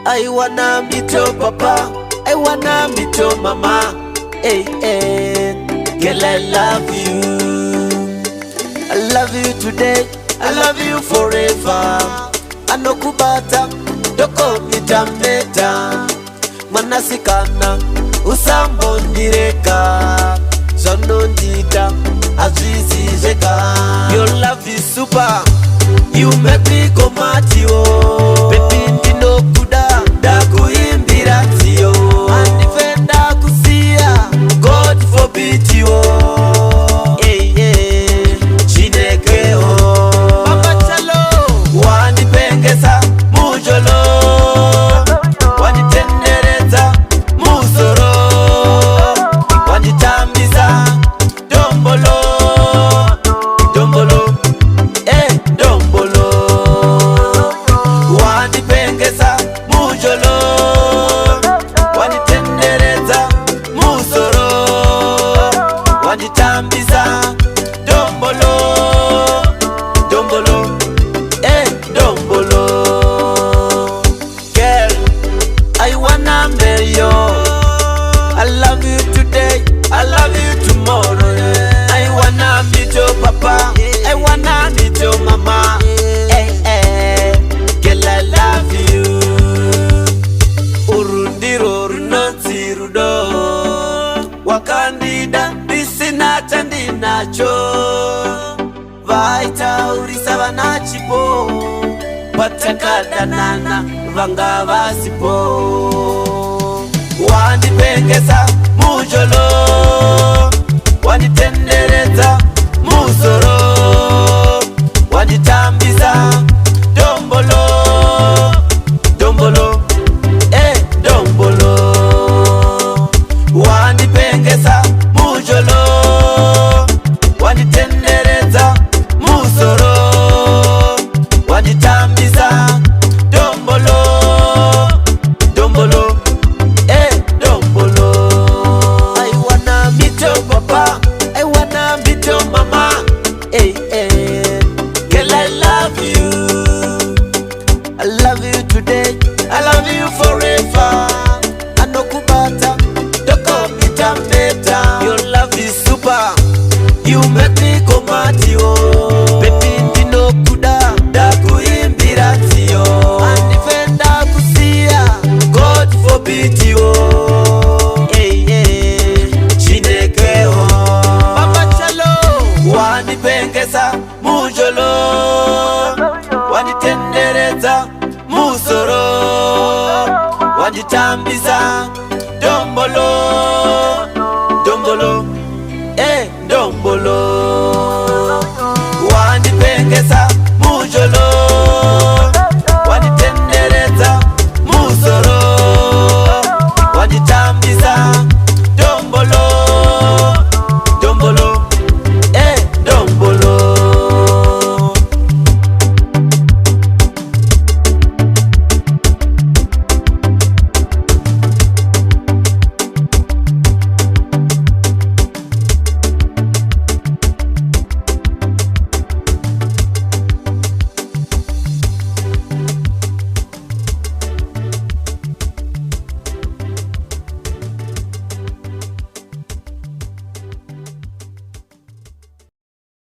I wanna meet your papa, I wanna meet your mama. Hey, hey, girl, I love you. I love you today, I love you forever. Anokubata, doko mitameta. Manasikana, usambo ndireka. Zono ndita, azizi zeka. Your love is super, you make me go mad, yo. Baby, ndino kuda, daku imbiratio. Andifenda kusia, God forbid you. Hey, hey, chinekeo. Mama chalo, wanipengesa, mujolo. Wanitendereza, musoro. Wanitamiza, dombolo. Dombolo, eh, dombolo. Wanipengesa, mujolo. Wanitendereza, musoro. Wanitamiza, dombolo. Dombolo, eh, dombolo. Girl, I wanna marry you. I love you today, I love you tomorrow. I wanna meet your papa, I wanna meet your mama. Hey, hey, girl, I love you. Urundiro runonzi rudo, wakandida bisina tandi nacho. Vaita urisava nachipo, patakada nana vanga vasipo. Wanipengesa, mujolo. Wanitendereza, musoro. Wanitambiza, dombolo. Dombolo, eh, dombolo. Wanipengesa, mujolo. Wanitendereza, musoro. Wanitambiza, dombolo. Dombolo, eh, dombolo. I wanna meet your papa, I wanna meet your mama. Hey, hey, girl, I love you. I love you today, I love you forever. Anokubata, doko mitameta. Your love is super, you make me go mad, yo. Baby, ndino kuda, daku imbiratio. Andifenda kusia, God forbid you. Hey, hey, chinekeo. Mama chalo, wanipengesa, mujolo. Wanitendereza, musoro. Wanitambiza, dombolo. Dombolo, eh, dombolo.